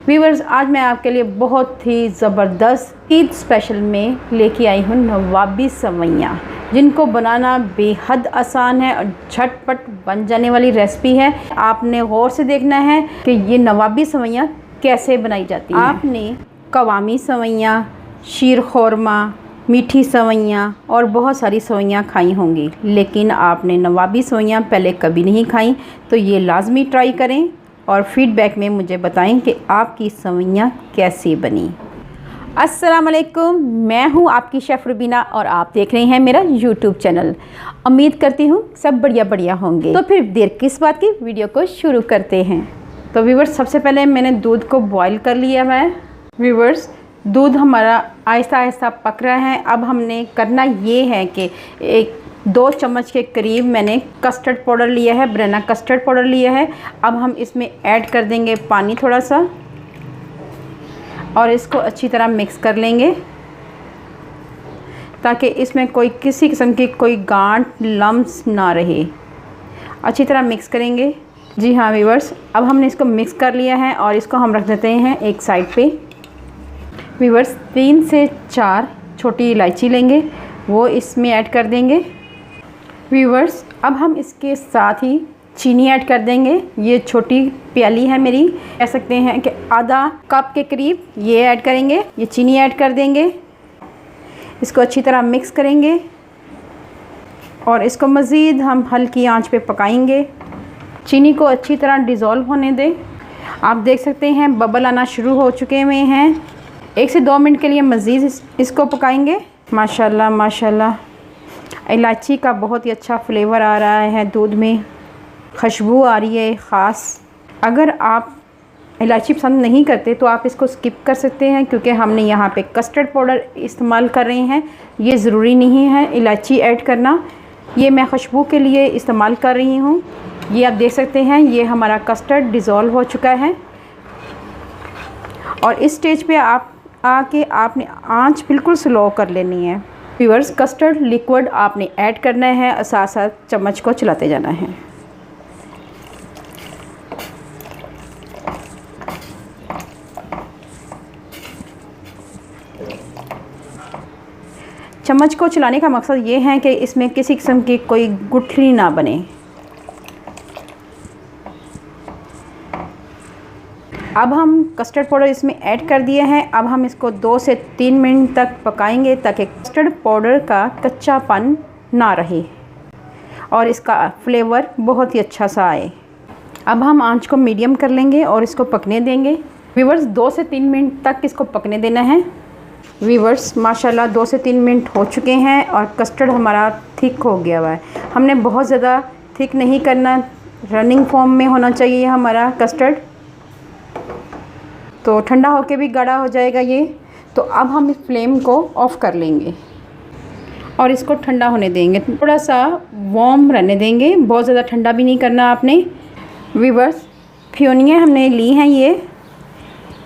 Viewers, आज मैं आपके लिए बहुत ही ज़बरदस्त ईद स्पेशल में लेके आई हूँ नवाबी सेवइयाँ, जिनको बनाना बेहद आसान है और झटपट बन जाने वाली रेसिपी है। आपने गौर से देखना है कि ये नवाबी सेवइयाँ कैसे बनाई जाती हैं। आपने कवामी सेवइयाँ, शीर खोरमा, मीठी सेवइयाँ और बहुत सारी सेवइयाँ खाई होंगी, लेकिन आपने नवाबी सेवइयाँ पहले कभी नहीं खाई। तो ये लाजमी ट्राई करें और फीडबैक में मुझे बताएं कि आपकी सेवइयाँ कैसी बनी। अस्सलाम वालेकुम, मैं हूँ आपकी शेफ़ रुबीना और आप देख रहे हैं मेरा यूट्यूब चैनल। उम्मीद करती हूँ सब बढ़िया होंगे। तो फिर देर किस बात की, वीडियो को शुरू करते हैं। तो व्यूवर्स, सबसे पहले मैंने दूध को बॉईल कर लिया है। व्यूवर्स, दूध हमारा आहिस्ता आहिस्ता पक रहा है। अब हमने करना ये है कि 2 चम्मच के करीब मैंने कस्टर्ड पाउडर लिया है, बनाना कस्टर्ड पाउडर लिया है। अब हम इसमें ऐड कर देंगे पानी थोड़ा सा और इसको अच्छी तरह मिक्स कर लेंगे ताकि इसमें कोई किसी किस्म की कोई गांठ लम्स ना रहे। अच्छी तरह मिक्स करेंगे। जी हाँ व्यूवर्स, अब हमने इसको मिक्स कर लिया है और इसको हम रख देते हैं एक साइड पे। व्यूवर्स, 3 से 4 छोटी इलायची लेंगे, वो इसमें ऐड कर देंगे। व्यूवर्स, अब हम इसके साथ ही चीनी ऐड कर देंगे। ये छोटी प्याली है मेरी, कह सकते हैं कि आधा कप के करीब ये ऐड करेंगे। ये चीनी ऐड कर देंगे, इसको अच्छी तरह मिक्स करेंगे और इसको मज़ीद हम हल्की आंच पे पकाएंगे। चीनी को अच्छी तरह डिज़ोल्व होने दें। आप देख सकते हैं बबल आना शुरू हो चुके हुए हैं। 1 से 2 मिनट के लिए मज़ीद इसको पकाएंगे। माशाल्लाह माशाल्लाह, इलायची का बहुत ही अच्छा फ्लेवर आ रहा है, दूध में खुशबू आ रही है ख़ास। अगर आप इलायची पसंद नहीं करते तो आप इसको स्किप कर सकते हैं, क्योंकि हमने यहाँ पे कस्टर्ड पाउडर इस्तेमाल कर रहे हैं। ये ज़रूरी नहीं है इलायची ऐड करना, ये मैं खुशबू के लिए इस्तेमाल कर रही हूँ। ये आप देख सकते हैं, ये हमारा कस्टर्ड डिज़ोल्व हो चुका है और इस स्टेज पे आप आके आपने आंच बिल्कुल स्लो कर लेनी है। व्यूअर्स, कस्टर्ड लिक्विड आपने ऐड करना है और साथ साथ चम्मच को चलाते जाना है। चम्मच को चलाने का मकसद ये है कि इसमें किसी किस्म की कोई गुठली ना बने। अब हम कस्टर्ड पाउडर इसमें ऐड कर दिए हैं। अब हम इसको 2 से 3 मिनट तक पकाएंगे ताकि कस्टर्ड पाउडर का कच्चापन ना रहे और इसका फ्लेवर बहुत ही अच्छा सा आए। अब हम आंच को मीडियम कर लेंगे और इसको पकने देंगे। व्यूवर्स, 2 से 3 मिनट तक इसको पकने देना है। व्यूवर्स, माशाल्लाह 2 से 3 मिनट हो चुके हैं और कस्टर्ड हमारा थिक हो गया हुआ है। हमने बहुत ज़्यादा थिक नहीं करना, रनिंग फॉर्म में होना चाहिए हमारा कस्टर्ड, तो ठंडा होके भी गाढ़ा हो जाएगा ये। तो अब हम इस फ्लेम को ऑफ़ कर लेंगे और इसको ठंडा होने देंगे। थोड़ा सा वार्म रहने देंगे, बहुत ज़्यादा ठंडा भी नहीं करना आपने। व्यूवर्स, फ्योनियाँ हमने ली हैं, ये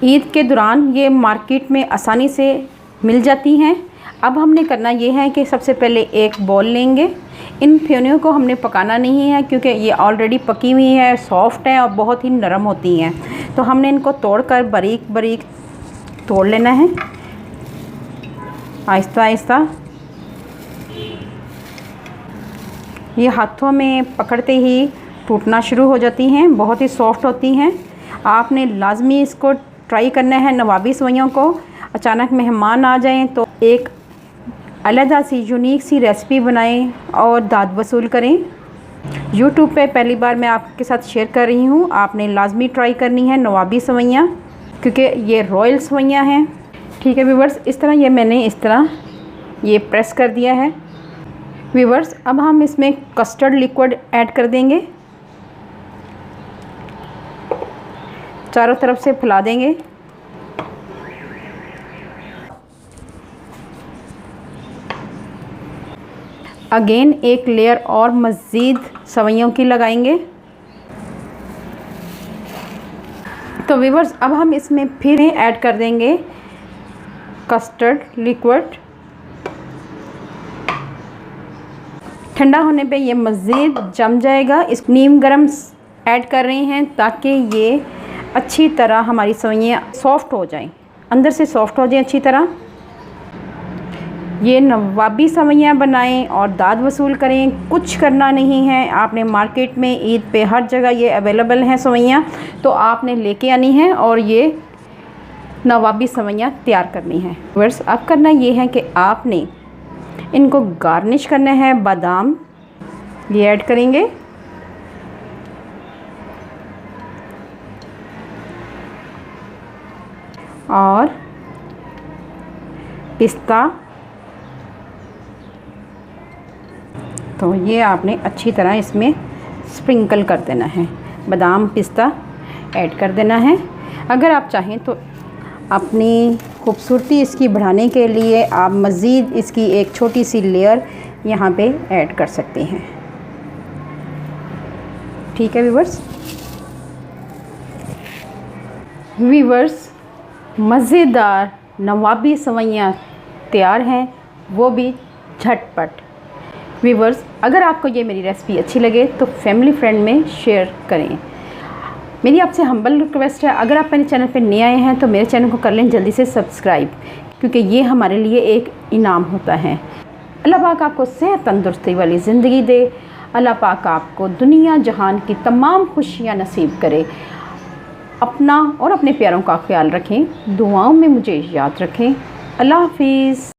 ईद के दौरान ये मार्केट में आसानी से मिल जाती हैं। अब हमने करना ये है कि सबसे पहले एक बॉल लेंगे। इन फ्योनियों को हमने पकाना नहीं है, क्योंकि ये ऑलरेडी पकी हुई है, सॉफ्ट है और बहुत ही नरम होती हैं। तो हमने इनको तोड़कर बारीक बारीक तोड़ लेना है आहिस्ता आहिस्ता। ये हाथों में पकड़ते ही टूटना शुरू हो जाती हैं, बहुत ही सॉफ्ट होती हैं। आपने लाजमी इसको ट्राई करना है नवाबी सेवइयों को। अचानक मेहमान आ जाएं तो एक अलग सी यूनिक सी रेसिपी बनाएं और दाद वसूल करें। यूट्यूब पे पहली बार मैं आपके साथ शेयर कर रही हूँ, आपने लाजमी ट्राई करनी है नवाबी सेवइयाँ, क्योंकि ये रॉयल सेवइयाँ हैं। ठीक है व्यूवर्स, इस तरह ये मैंने इस तरह ये प्रेस कर दिया है। व्यूवर्स, अब हम इसमें कस्टर्ड लिक्विड ऐड कर देंगे, चारों तरफ से फैला देंगे। अगेन एक लेयर और मज़ीद सेवइयों की लगाएंगे। तो व्यूवर्स, अब हम इसमें फिर ऐड कर देंगे कस्टर्ड लिक्विड। ठंडा होने पे ये मज़ीद जम जाएगा। इस नीम गरम ऐड कर रहे हैं ताकि ये अच्छी तरह हमारी सेवइयाँ सॉफ़्ट हो जाएं, अंदर से सॉफ़्ट हो जाएं अच्छी तरह। ये नवाबी सेवइयाँ बनाएं और दाद वसूल करें, कुछ करना नहीं है। आपने मार्केट में ईद पे हर जगह ये अवेलेबल हैं सेवइयाँ, तो आपने लेके आनी है और ये नवाबी सेवइयाँ तैयार करनी है। व्यूअर्स, अब करना ये है कि आपने इनको गार्निश करना है। बादाम ये ऐड करेंगे, और पिस्ता, तो ये आपने अच्छी तरह इसमें स्प्रिंकल कर देना है। बादाम पिस्ता ऐड कर देना है। अगर आप चाहें तो अपनी खूबसूरती इसकी बढ़ाने के लिए आप मज़ीद इसकी एक छोटी सी लेयर यहाँ पे ऐड कर सकते हैं। ठीक है व्यूअर्स, मज़ेदार नवाबी सेवइयाँ तैयार हैं, वो भी झटपट। व्यूअर्स, अगर आपको ये मेरी रेसिपी अच्छी लगे तो फैमिली फ्रेंड में शेयर करें। मेरी आपसे हम्बल रिक्वेस्ट है, अगर आप मेरे चैनल पे नए आए हैं तो मेरे चैनल को कर लें जल्दी से सब्सक्राइब, क्योंकि ये हमारे लिए एक इनाम होता है। अल्लाह पाक आपको सेहत तंदुरुस्ती वाली ज़िंदगी दे। अल्लाह पाक आपको दुनिया जहान की तमाम खुशियाँ नसीब करे। अपना और अपने प्यारों का ख्याल रखें, दुआओं में मुझे याद रखें। अल्लाह हाफिज़।